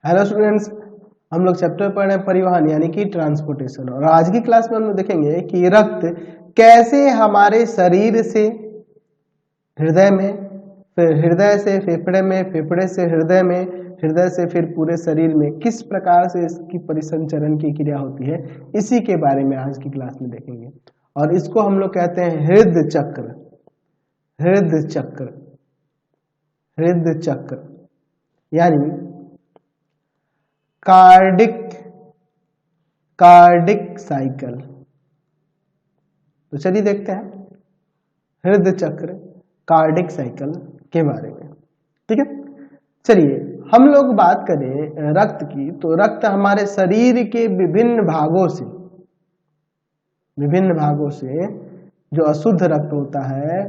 Hello students, हम लोग chapter पढ़ रहे हैं परिवहन यानी कि ट्रांसपोर्टेशन। और आज की क्लास में हम लोग देखेंगे कि रक्त कैसे हमारे शरीर से हृदय में, फिर हृदय से फेफड़े में, फेफड़े से हृदय में, हृदय से फिर पूरे शरीर में किस प्रकार से इसकी परिसंचरण की क्रिया होती है, इसी के बारे में आज की क्लास में देखेंगे। और इसको हम लोग कहते हैं हृदय चक्र। हृदय चक्र, हृदय चक्र यानी कार्डिक साइकिल। तो चलिए देखते हैं हृदय चक्र कार्डिक साइकिल के बारे में। ठीक है, चलिए हम लोग बात करें रक्त की। तो रक्त हमारे शरीर के विभिन्न भागों से जो अशुद्ध रक्त होता है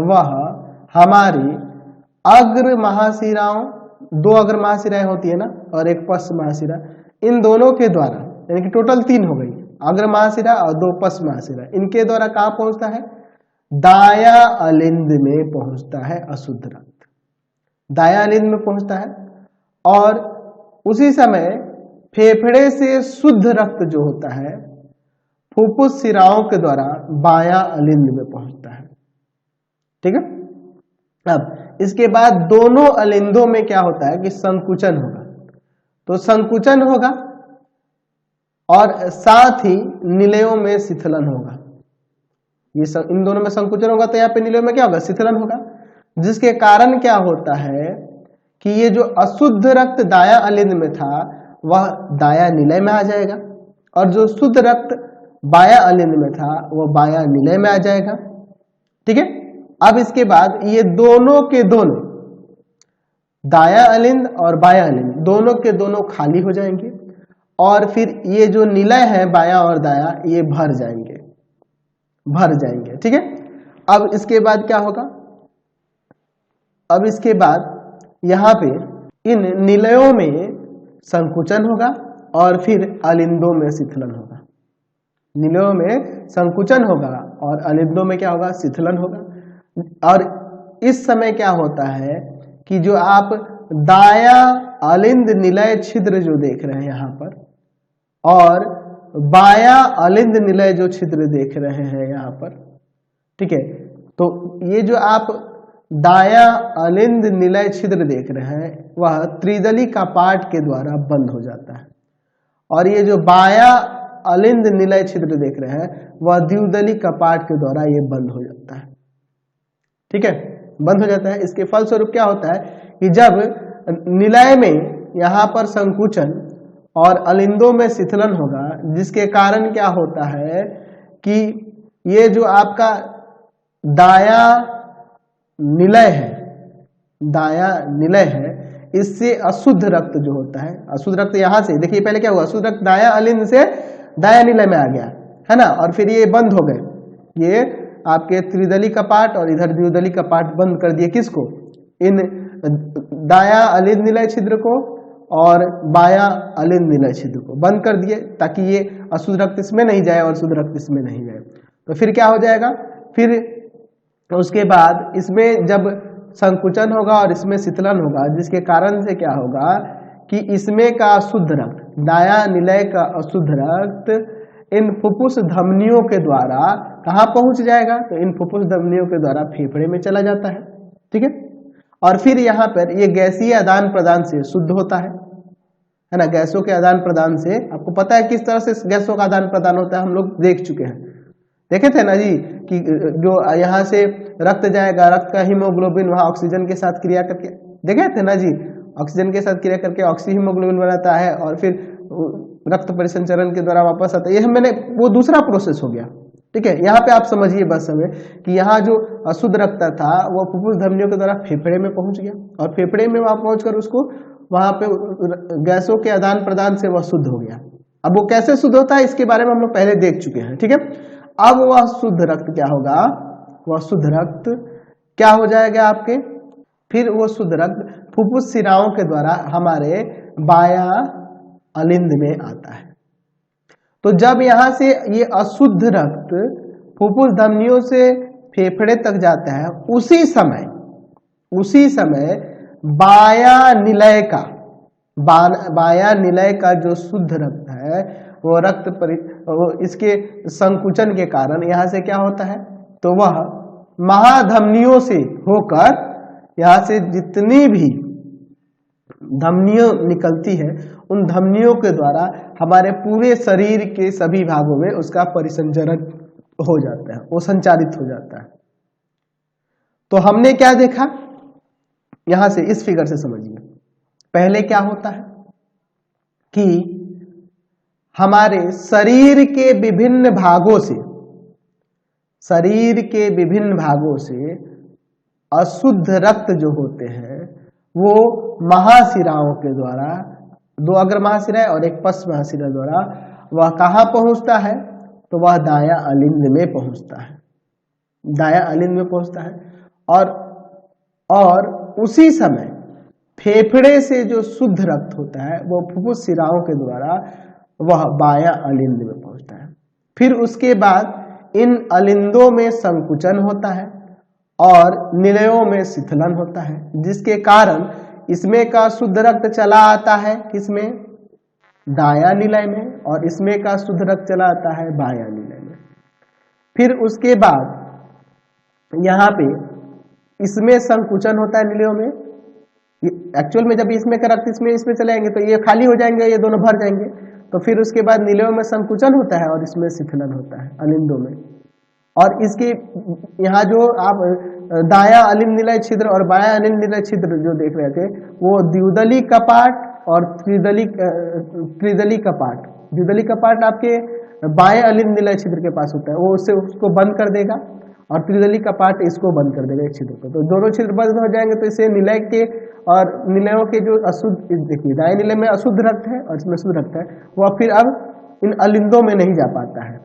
वह हमारी अग्र महाशिराओं, दो अग्र महाशिराएं होती है ना, और एक पश्च महाशिरा, इन दोनों के द्वारा, यानी कि टोटल 3 हो गई, अग्र महाशिरा और 2 पश्च महाशिरा, इनके द्वारा कहां पहुंचता है? दाया अलिंद में पहुंचता है अशुद्ध रक्त। दाया अलिंद में पहुंचता है और उसी समय फेफड़े से शुद्ध रक्त जो होता है फुफ्फुस शिराओं के द्वारा बाया अलिंद में पहुंचता है। ठीक है, अब इसके बाद दोनों अलिंदों में क्या होता है कि संकुचन होगा। तो संकुचन होगा और साथ ही निलयों में शिथिलन होगा। इन दोनों में संकुचन होगा तो यहाँ पे निलयों में क्या होगा? शिथिलन होगा, जिसके कारण क्या होता है कि ये जो अशुद्ध रक्त दाया अलिंद में था वह दाया निलय में आ जाएगा, और जो शुद्ध रक्त बाया अलिंद में था वह बाया निलय में आ जाएगा। ठीक है, अब इसके बाद ये दोनों के दोनों, दाया अलिंद और बाया अलिंद, दोनों के दोनों खाली हो जाएंगे, और फिर ये जो निलय है बाया और दाया ये भर जाएंगे। ठीक है, अब इसके बाद क्या होगा? अब इसके बाद यहाँ पे इन निलयों में संकुचन होगा और फिर अलिंदों में शिथिलन होगा। निलयों में संकुचन होगा और अलिंदों में क्या होगा? शिथिलन होगा। और इस समय क्या होता है कि जो आप दाया अलिंद निलय छिद्र जो देख रहे हैं यहाँ पर, और बाया अलिंद निलय जो छिद्र देख रहे हैं यहाँ पर, ठीक है, तो ये जो आप दाया अलिंद निलय छिद्र देख रहे हैं वह त्रिदली कपाट के द्वारा बंद हो जाता है, और ये जो बाया अलिंद निलय छिद्र देख रहे हैं वह द्विदली कपाट के द्वारा ये बंद हो जाता है। ठीक है, बंद हो जाता है। इसके फलस्वरूप क्या होता है कि जब निलय में यहाँ पर संकुचन और अलिंदों में शिथिलन होगा, जिसके कारण क्या होता है कि ये जो आपका दाया निलय है, इससे अशुद्ध रक्त जो होता है, अशुद्ध रक्त यहाँ से देखिए, पहले क्या हुआ? अशुद्ध रक्त दाया अलिंद से दाया निलय में आ गया है ना, और फिर ये बंद हो गए, ये आपके त्रिदली कपाट और इधर द्विदली कपाट बंद कर दिए। किसको? इन दाया अलिंद निलय छिद्र को और बाया अलिंद निलय छिद्र को बंद कर दिए, ताकि ये अशुद्ध रक्त इसमें नहीं जाए और शुद्ध रक्त इसमें नहीं जाए। तो फिर क्या हो जाएगा? फिर उसके बाद इसमें जब संकुचन होगा और इसमें शिथिलन होगा, जिसके कारण से क्या होगा कि इसमें का अशुद्ध रक्त, दाया निलय का अशुद्ध रक्त इन फुफ्फुस धमनियों के द्वारा कहाँ पहुंच जाएगा? तो इन फुफ्फुस धमनियों के द्वारा फेफड़े में चला जाता है। ठीक है, और फिर यहाँ पर ये गैसीय आदान प्रदान से शुद्ध होता है ना। गैसों के आदान प्रदान से आपको पता है किस तरह से गैसों का आदान प्रदान होता है, हम लोग देख चुके हैं, देखे थे ना जी, कि जो यहाँ से रक्त जाएगा, रक्त का हीमोग्लोबिन वहाँ ऑक्सीजन के साथ क्रिया करके, देखे थे ना जी, ऑक्सीजन के साथ क्रिया करके ऑक्सी हीमोग्लोबिन बनाता है और फिर रक्त परिसंचरण के द्वारा वापस आता है। ये मैंने वो दूसरा प्रोसेस हो गया। ठीक है, यहाँ पे आप समझिए बस हमें कि यहाँ जो अशुद्ध रक्त था वो फुफ्फुस धमनियों के द्वारा फेफड़े में पहुंच गया, और फेफड़े में वहां पहुंचकर उसको वहां पे गैसों के आदान प्रदान से वह शुद्ध हो गया। अब वो कैसे शुद्ध होता है इसके बारे में हम लोग पहले देख चुके हैं। ठीक है, अब वह शुद्ध रक्त क्या होगा? वह शुद्ध रक्त क्या हो जाएगा आपके? फिर वो शुद्ध रक्त फुफ्फुस शिराओं के द्वारा हमारे बाया अलिंद में आता है। तो जब यहाँ से ये अशुद्ध रक्त फुफ्फुस धमनियों से फेफड़े तक जाता है, उसी समय बाया निलय का बायां निलय का जो शुद्ध रक्त है वो वो इसके संकुचन के कारण यहाँ से क्या होता है, तो वह महाधमनियों से होकर यहाँ से जितनी भी धमनियों निकलती है उन धमनियों के द्वारा हमारे पूरे शरीर के सभी भागों में उसका परिसंचरण हो जाता है, वो संचारित हो जाता है। तो हमने क्या देखा यहां से, इस फिगर से समझिए। पहले क्या होता है कि हमारे शरीर के विभिन्न भागों से अशुद्ध रक्त जो होते हैं वो महाशिराओं के द्वारा, दो अग्र महाशिरा और एक पश्च महाशिरा द्वारा वह कहाँ पहुंचता है, तो वह दायां अलिंद में पहुंचता है, दायां अलिंद में पहुंचता है। और उसी समय फेफड़े से जो शुद्ध रक्त होता है वो फुफ्फुस शिराओं के द्वारा वह बायां अलिंद में पहुंचता है। फिर उसके बाद इन अलिंदों में संकुचन होता है और निलयों में शिथिलन होता है, जिसके कारण इसमें का शुद्ध रक्त चला आता है किसमें, दायां निलय में, और इसमें का शुद्ध रक्त चला आता है बायां निलय में। फिर उसके बाद यहाँ पे इसमें संकुचन होता है निलयों में। एक्चुअल में जब इसमें का रक्त इसमें चले जाएंगे तो ये खाली हो जाएंगे, ये दोनों भर जाएंगे। तो फिर उसके बाद निलयों में संकुचन होता है और इसमें शिथिलन होता है अलिंदों में। और इसके यहाँ जो आप दायां अलिंद निलय छिद्र और बायां अलिंद निलय छिद्र जो देख रहे थे वो द्विदली कपाट और त्रिदली कपाट। द्विदली कपाट आपके बाएं अलिंद निलय छिद्र के पास होता है, वो उसको बंद कर देगा, और त्रिदली कपाट इसको बंद कर देगा, एक छिद्र को। तो दोनों छिद्र बंद हो जाएंगे तो इसे निलय के और निलयों के जो अशुद्ध, देखिए दाएं निलय में अशुद्ध रक्त है और इसमें शुद्ध रक्त है, वह फिर अब इन अलिंदों में नहीं जा पाता है।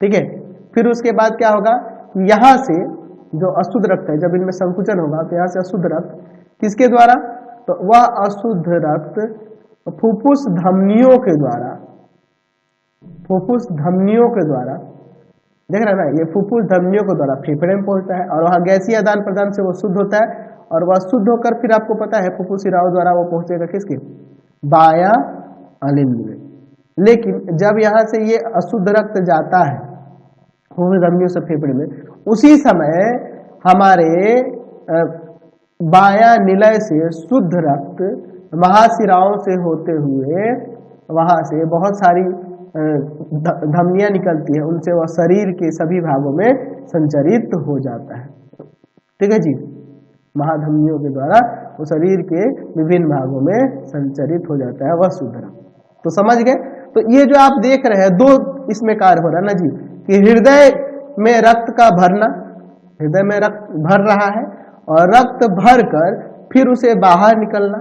ठीक है। फिर उसके बाद क्या होगा, यहाँ से जो अशुद्ध रक्त है जब इनमें संकुचन होगा तो यहाँ से अशुद्ध रक्त किसके द्वारा, तो वह अशुद्ध रक्त फुफ्फुस धमनियों के द्वारा, फुफ्फुस धमनियों के द्वारा, देख रहे हैं ना, ये फुफ्फुस धमनियों के द्वारा फेफड़े में पहुंचता है और वहाँ गैसीय आदान प्रदान से वो शुद्ध होता है, और वह शुद्ध होकर फिर आपको पता है फुफ्फुस शिराओं द्वारा वो पहुंचेगा किसके, बायां अलिंद में। लेकिन जब यहाँ से ये अशुद्ध रक्त जाता है फुफ्फुस धमनियों से फेफड़े में, उसी समय हमारे बायां निलय से शुद्ध रक्त महाशिराओं से होते हुए वहां से बहुत सारी धमनियां निकलती है, उनसे वह शरीर के सभी भागों में संचरित हो जाता है। ठीक है जी, महाधमनियों के द्वारा वो शरीर के विभिन्न भागों में संचरित हो जाता है वह शुद्ध रक्त। तो समझ गए। तो ये जो आप देख रहे हैं दो इसमें कार्य हो रहा है ना जी, कि हृदय में रक्त का भरना, हृदय में रक्त भर रहा है और रक्त भर कर फिर उसे बाहर निकलना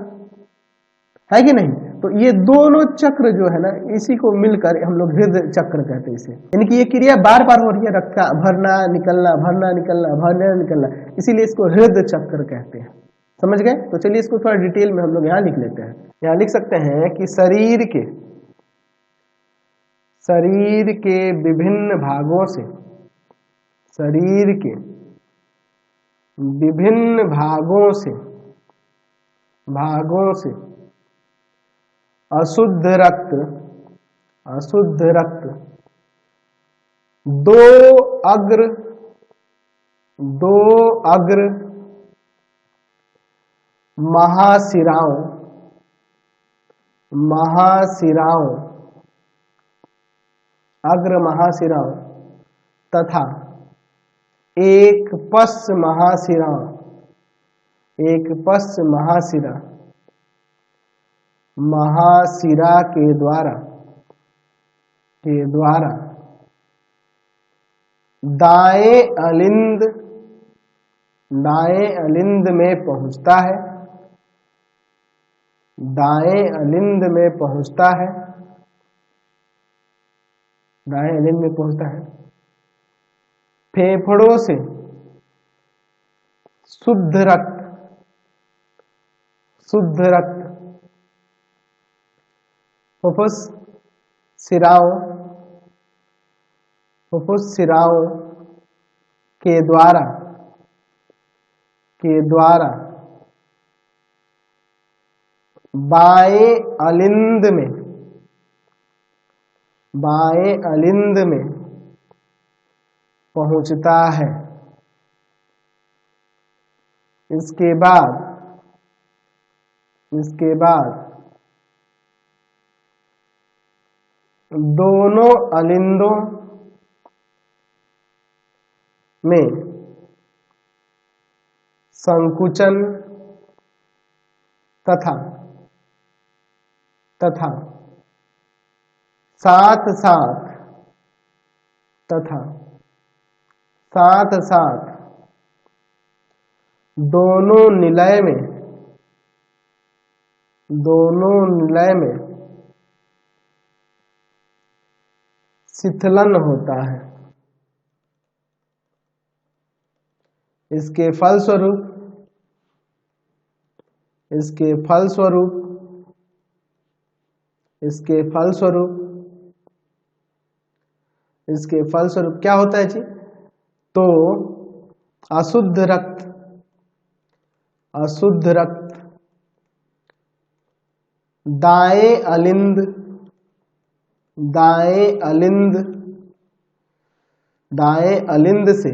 है कि नहीं। तो ये दोनों चक्र जो है ना, इसी को मिलकर हम लोग हृदय चक्र कहते हैं इसे। यानी कि ये क्रिया बार बार हो रही है, रक्त का भरना निकलना, भरना निकलना, भरना निकलना, इसीलिए इसको हृदय चक्र कहते हैं। समझ गए। तो चलिए इसको थोड़ा डिटेल में हम लोग यहाँ लिख लेते हैं। यहाँ लिख सकते हैं कि शरीर के विभिन्न भागों से, शरीर के विभिन्न भागों से अशुद्ध रक्त दो अग्र महाशिराओं अग्र महाशिराओं तथा एक पश्च महाशिरा के द्वारा दाएं अलिंद में पहुंचता है, दाएं अलिंद में पहुंचता है। फेफड़ों से शुद्ध रक्त फुफ्फुस शिराओं के द्वारा बाएं अलिंद में, बाएं अलिंद में पहुंचता है। इसके बाद दोनों अलिंदों में संकुचन तथा साथ साथ दोनों निलय में शिथिलन होता है। इसके फलस्वरूप क्या होता है जी? तो अशुद्ध रक्त दाएं अलिंद से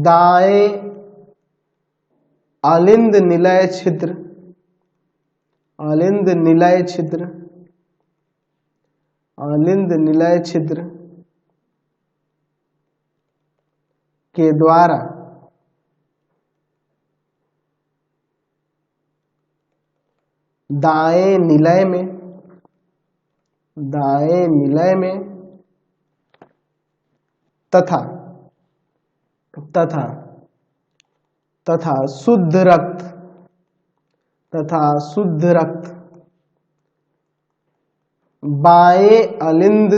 दाएं अलिंद निलय छिद्र के द्वारा दाएं निलय में तथा शुद्ध रक्त बाएं अलिंद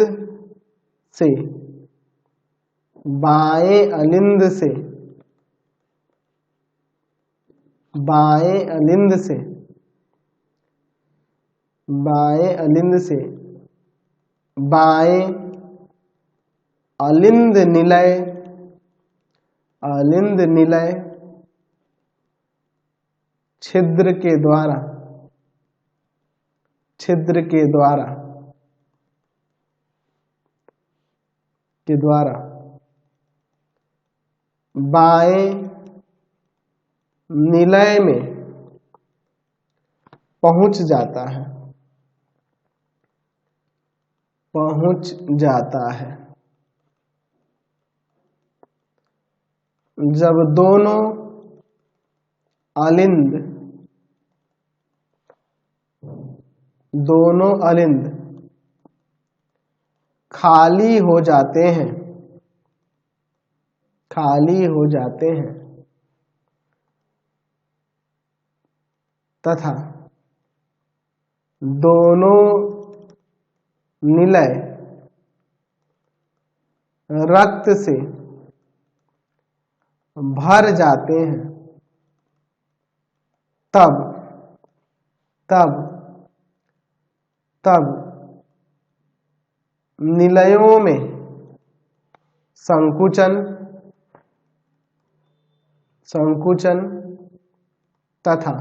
से बाएं अलिंद निलय छिद्र के द्वारा बाएं निलय में पहुंच जाता है। जब दोनों अलिंद खाली हो जाते हैं तथा दोनों निलय रक्त से भर जाते हैं, तब निलयों में संकुचन तथा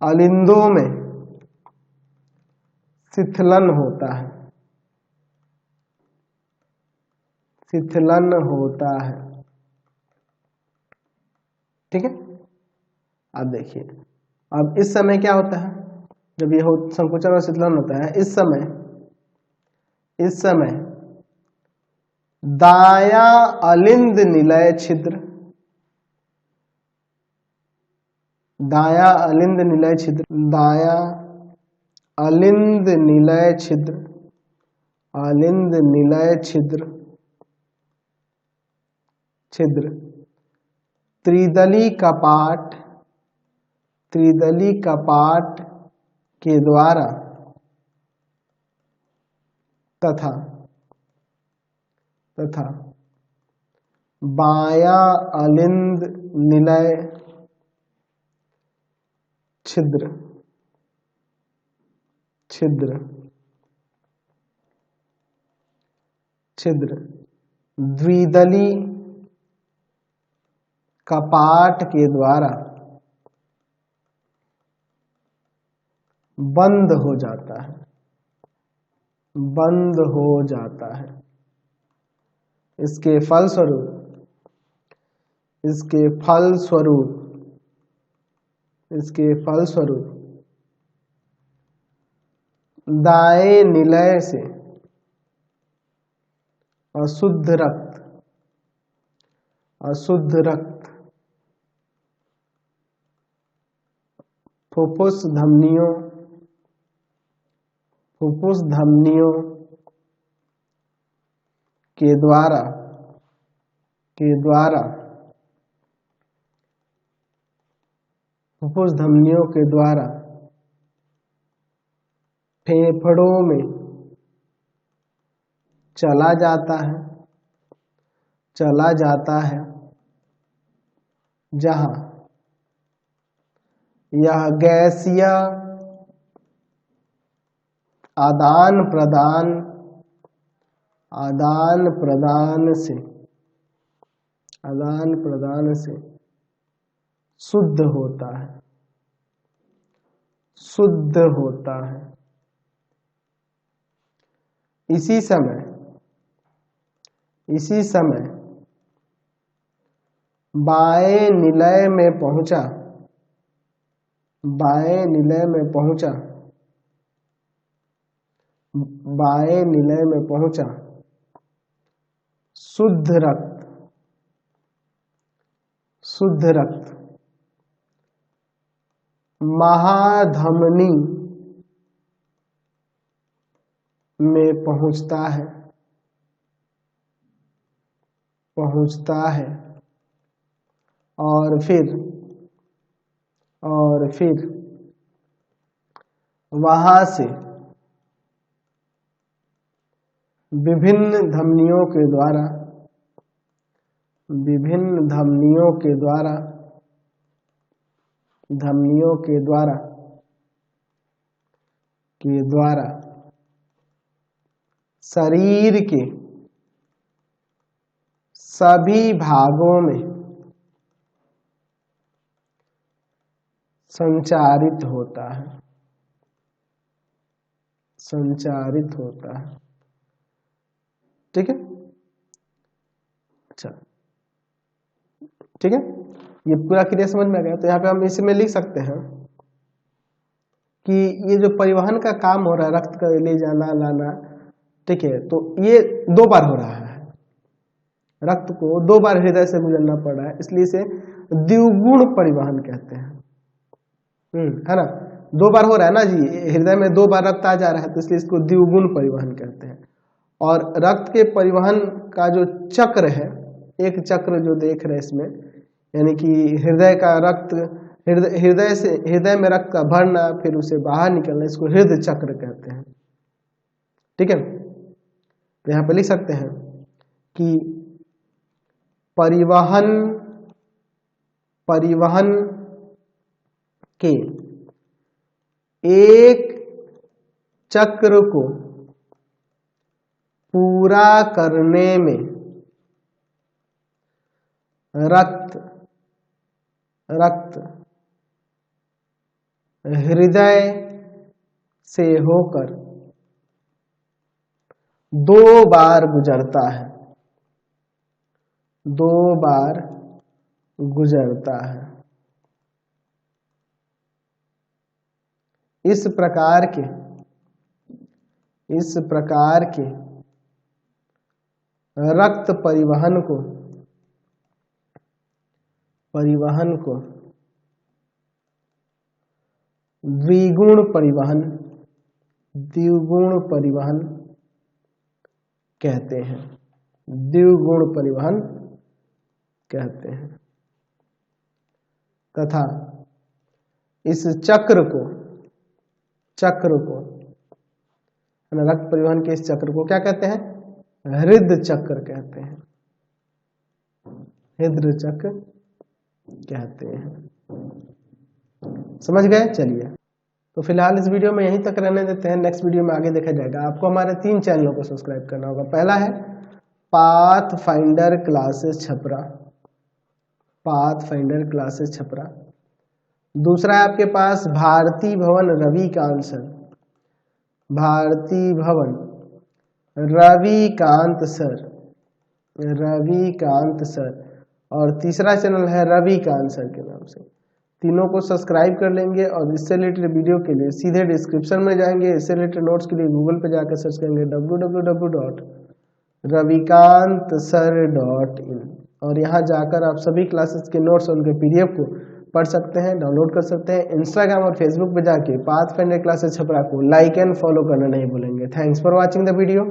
अलिंदों में शिथिलन होता है। ठीक है, अब देखिए, अब इस समय क्या होता है? जब ये संकुचन और शिथिलन होता है, इस समय दायां अलिंद निलय छिद्र दायां अलिंद निलय छिद्र त्रिदली कपाट के द्वारा तथा बायां अलिंद निलय छिद्र द्विदली कपाट के द्वारा बंद हो जाता है, बंद हो जाता है। इसके फलस्वरूप, इसके फलस्वरूप, इसके फलस्वरूप दाएं निलय से अशुद्ध रक्त, अशुद्ध रक्त फुफ्फुस धमनियों, फुफ्फुस धमनियों के द्वारा, के द्वारा, फुफ्फुस धमनियों के द्वारा फेफड़ों में चला जाता है, चला जाता है, जहां यह गैसीय आदान प्रदान, आदान प्रदान से, आदान प्रदान से शुद्ध होता है, शुद्ध होता है। इसी समय, इसी समय बाएं निलय में पहुंचा, बाएं निलय में पहुंचा, बाएं निलय में पहुंचा शुद्ध रक्त, शुद्ध रक्त महाधमनी में पहुंचता है, पहुंचता है और फिर वहां से विभिन्न धमनियों के द्वारा, विभिन्न धमनियों के द्वारा, धमनियों के द्वारा, के द्वारा शरीर के सभी भागों में संचारित होता है, संचारित होता है। ठीक है, अच्छा, ठीक है, ये पूरा क्रिया समझ में आ गया। तो यहाँ पे हम इसमें लिख सकते हैं कि ये जो परिवहन का काम हो रहा है, रक्त का ले जाना लाना, ठीक है, तो ये 2 बार हो रहा है, रक्त को 2 बार हृदय से गुजरना पड़ रहा है, इसलिए इसे द्विगुण परिवहन कहते हैं। है ना, 2 बार हो रहा है ना जी, हृदय में 2 बार रक्त आ जा रहा है, तो इसलिए इसको द्विगुण परिवहन कहते हैं। और रक्त के परिवहन का जो चक्र है, एक चक्र जो देख रहे हैं इसमें, यानी कि हृदय का रक्त, हृदय से, हृदय में रक्त का भरना फिर उसे बाहर निकलना, इसको हृदय चक्र कहते हैं। ठीक है, तो यहाँ पे लिख सकते हैं कि परिवहन, परिवहन के एक चक्र को पूरा करने में रक्त, रक्त हृदय से होकर 2 बार गुजरता है, 2 बार गुजरता है। इस प्रकार के, इस प्रकार के रक्त परिवहन को, परिवहन को द्विगुण परिवहन, द्विगुण परिवहन कहते हैं, द्विगुण परिवहन कहते हैं। तथा इस चक्र को, चक्र को, रक्त परिवहन के इस चक्र को क्या कहते हैं? हृदय चक्र कहते हैं, हृदय चक्र कहते हैं। समझ गए? चलिए, तो फिलहाल इस वीडियो में यहीं तक रहने देते हैं, नेक्स्ट वीडियो में आगे देखा जाएगा। आपको हमारे 3 चैनलों को सब्सक्राइब करना होगा। पहला है path finder classes Chhapra, pathfinder classes Chhapra. दूसरा है आपके पास भारती भवन रविकांत सर, भारती भवन रविकांत सर, रविकांत सर। और तीसरा चैनल है रविकांत सर के नाम से। तीनों को सब्सक्राइब कर लेंगे और इससे रिलेटेड वीडियो के लिए सीधे डिस्क्रिप्शन में जाएंगे। इससे रिलेटेड नोट्स के लिए गूगल पे जाकर सर्च करेंगे www.ravikantsir.in और यहाँ जाकर आप सभी क्लासेस के नोट्स और उनके PDF को पढ़ सकते हैं, डाउनलोड कर सकते हैं। इंस्टाग्राम और फेसबुक पे जाके पाथफाइंडर क्लासेस छपरा को लाइक एंड फॉलो करना नहीं भूलेंगे। Thanks for watching the video.